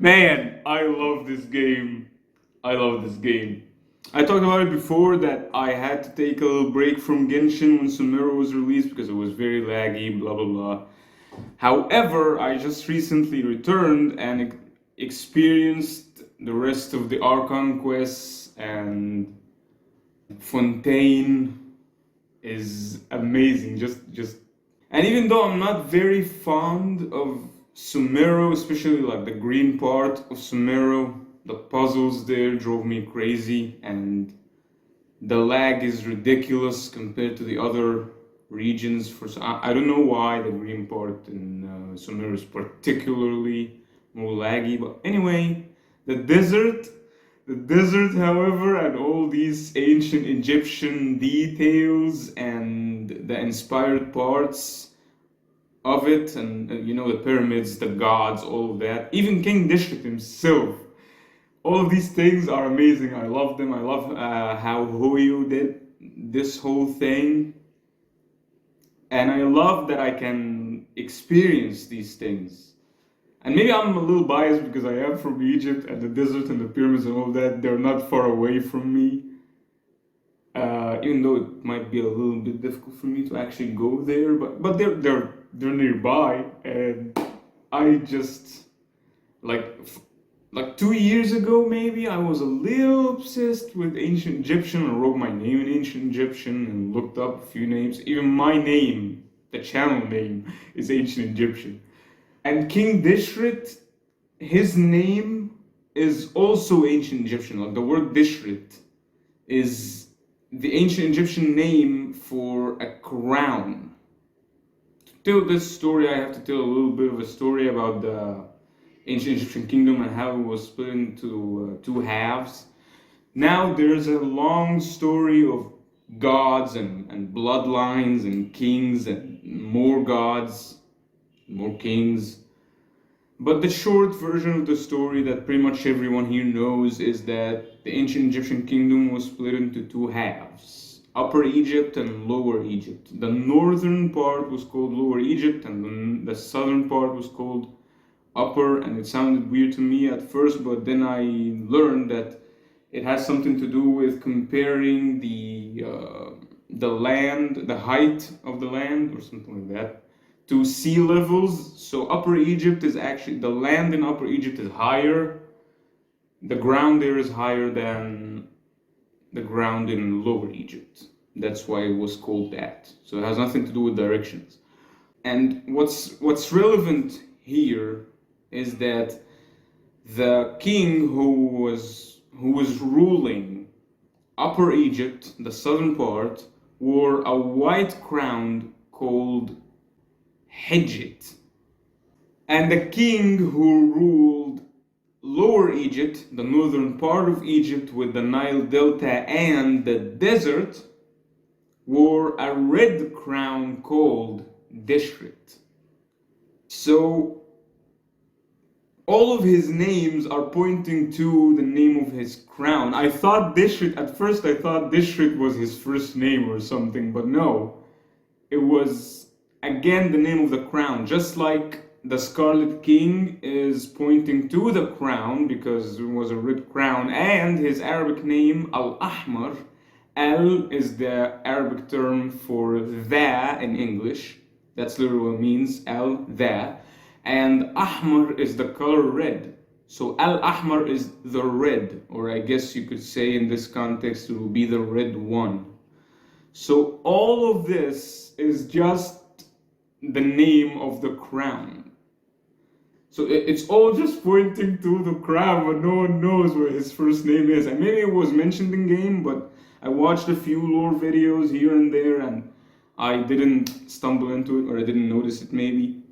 Man, I love this game. I love this game. I talked about it before that I had to take a little break from Genshin when Sumero was released because it was very laggy, blah blah blah. However, I just recently returned and experienced the rest of the Archon quests, and Fontaine is amazing. Just and even though I'm not very fond of Sumero, especially like the green part of Sumero, the puzzles there drove me crazy, and the lag is ridiculous compared to the other regions. I don't know why the green part in Sumero is particularly more laggy, but anyway, the desert. The desert, however, and all these ancient Egyptian details and the inspired parts of it, and the pyramids, the gods, all of that, even King Deshret himself, all of these things are amazing. I love them. I love how Hoyo did this whole thing, and I love that I can experience these things. And maybe I'm a little biased because I am from Egypt, and the desert and the pyramids and all that, they're not far away from me. Even though it might be a little bit difficult for me to actually go there, but they're nearby, and I just like 2 years ago maybe I was a little obsessed with ancient Egyptian. I wrote my name in ancient Egyptian and looked up a few names. Even my name, the channel name, is ancient Egyptian. And King Deshret, his name is also ancient Egyptian. Like the word Deshret is the ancient Egyptian name for a crown. To tell this story, I have to tell a little bit of a story about the ancient Egyptian kingdom and how it was split into two halves. Now there's a long story of gods and bloodlines and kings and more gods, more kings. But the short version of the story that pretty much everyone here knows is that the ancient Egyptian kingdom was split into two halves, Upper Egypt and Lower Egypt. The northern part was called Lower Egypt, and the southern part was called Upper, and it sounded weird to me at first, but then I learned that it has something to do with comparing the land, the height of the land, or something like that, to sea levels. So Upper Egypt is actually, the land in Upper Egypt is higher. The ground there is higher than the ground in Lower Egypt. That's why it was called that. So it has nothing to do with directions. And what's relevant here is that the king who was ruling Upper Egypt, the southern part, wore a white crown called Hijit. And the king who ruled Lower Egypt, the northern part of Egypt with the Nile Delta and the desert, wore a red crown called Deshret. So all of his names are pointing to the name of his crown. At first I thought Deshret was his first name or something, but no. It was, again, the name of the crown. Just like the Scarlet King is pointing to the crown because it was a red crown, and his Arabic name, Al-Ahmar. Al is the Arabic term for the in English. That's literally what it means, Al, the. And Ahmar is the color red. So Al-Ahmar is the red, or I guess you could say in this context it will be the red one. So all of this is just the name of the crown. So it's all just pointing to the crown, but no one knows what his first name is. And maybe it was mentioned in game, but I watched a few lore videos here and there, and I didn't stumble into it, or I didn't notice it maybe.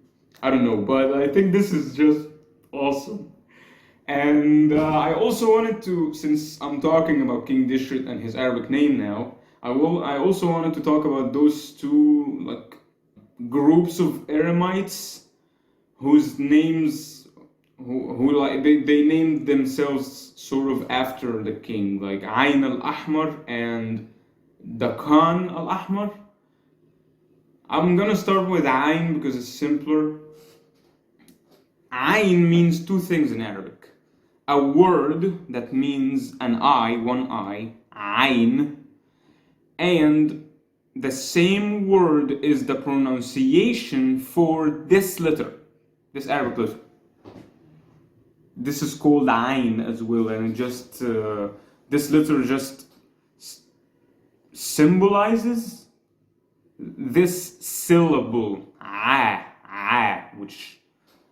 I don't know, but I think this is just awesome. And I also wanted to, since I'm talking about King Deshret and his Arabic name now, I also wanted to talk about those two groups of Eremites whose names who like they named themselves sort of after the king, like Ain al-Ahmar and the Khan al-Ahmar. I'm gonna start with Ain because it's simpler. Ayn means two things in Arabic. A word that means an eye, one eye, ayn, and the same word is the pronunciation for this letter, this Arabic letter. This is called ayn as well, and it just this letter just symbolizes this syllable, which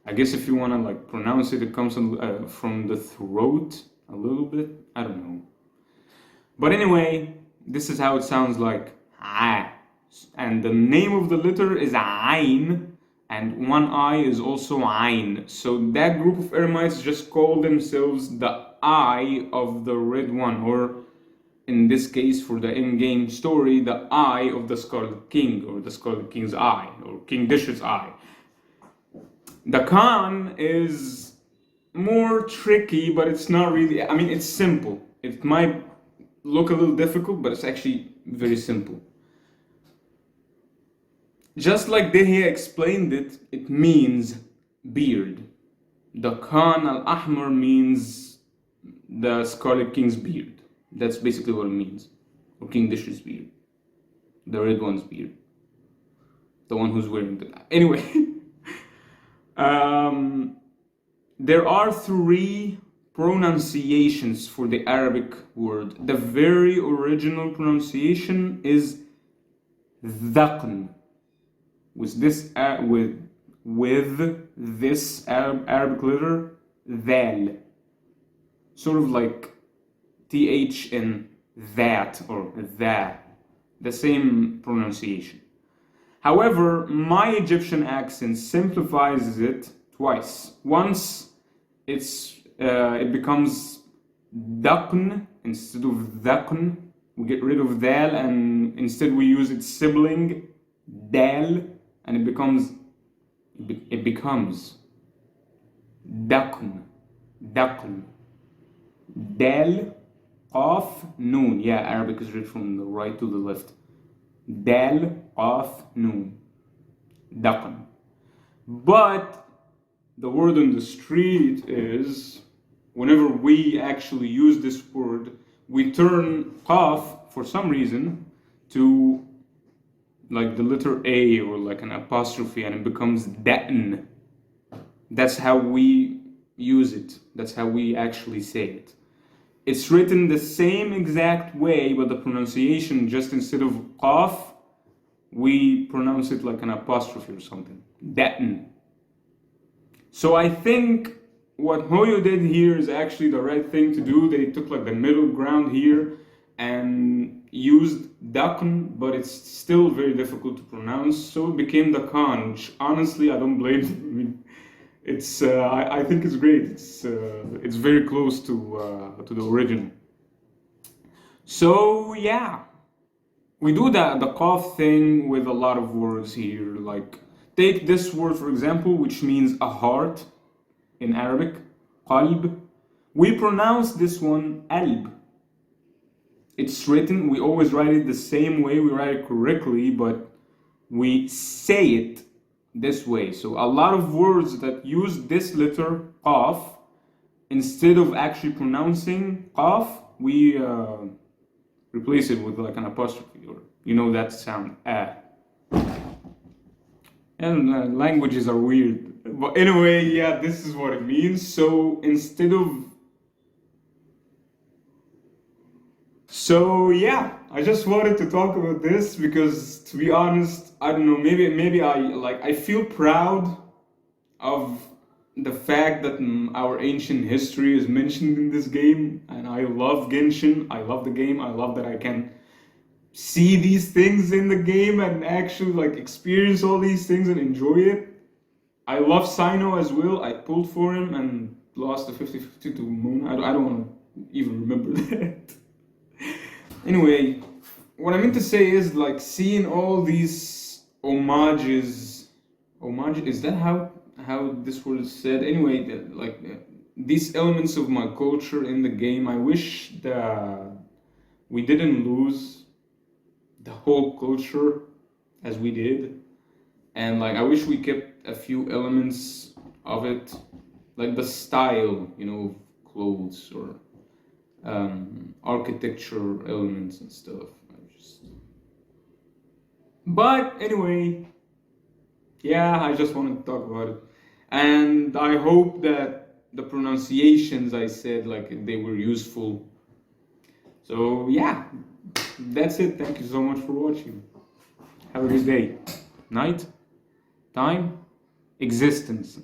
I guess if you want to like pronounce it, it comes from the throat a little bit. I don't know. But anyway, this is how it sounds like. And the name of the letter is Ayn, and one eye is also Ayn. So that group of Eremites just call themselves the Eye of the Red One, or in this case, for the in-game story, the Eye of the Scarlet King, or the Scarlet King's Eye, or King Deshret's Eye. The Khan is more tricky, but it's not really, I mean, it's simple. It might look a little difficult, but it's actually very simple. Just like Dehya explained it, it means beard. The Khan al-Ahmar means the Scarlet King's beard. That's basically what it means. Or King Deshret's beard. The red one's beard. The one who's wearing the... Anyway. There are three pronunciations for the Arabic word. The very original pronunciation is dhaqn. With this Arabic letter, dhal. Sort of like th in that or that. The same pronunciation. However, my Egyptian accent simplifies it twice. Once it becomes daqn instead of dhaqn. We get rid of dal and instead we use its sibling dal, and it becomes daqn. Dal, qaf, noon. Yeah, Arabic is read from the right to the left. Dal, qaf, noon. Daqn. But the word on the street is, whenever we actually use this word, we turn qaf for some reason to like the letter A or like an apostrophe, and it becomes da'an. That's how we use it. That's how we actually say it. It's written the same exact way, but the pronunciation, just instead of qaf, we pronounce it like an apostrophe or something. Da'an. So I think what Hoyo did here is actually the right thing to do. They took like the middle ground here and used daqn, but it's still very difficult to pronounce, so it became the Khan, which honestly I don't blame them. I mean, it's I think it's great. It's very close to the original. So yeah, we do the qaf thing with a lot of words here. Like take this word for example, which means a heart in Arabic, qalb. We pronounce this one alb. It's written, we always write it the same way, we write it correctly, but we say it this way. So a lot of words that use this letter, qaf, instead of actually pronouncing qaf, we replace it with like an apostrophe, or you know that sound, And languages are weird. But anyway, yeah, this is what it means. So instead of... So yeah, I just wanted to talk about this because, to be honest, I don't know, maybe I feel proud of the fact that our ancient history is mentioned in this game, and I love Genshin. I love the game. I love that I can see these things in the game and actually like experience all these things and enjoy it. I love Sino as well. I pulled for him and lost the 50-50 to Moon. I don't want to even remember that. Anyway, what I meant to say is like seeing all these homages. Homage, is that how this word is said? Anyway, these elements of my culture in the game. I wish that we didn't lose the whole culture as we did, and like I wish we kept a few elements of it, like the style, of clothes or architecture elements and stuff. But anyway, yeah, I just wanted to talk about it, and I hope that the pronunciations I said, like, they were useful. So yeah, that's it. Thank you so much for watching. Have a good day, night, time, existence.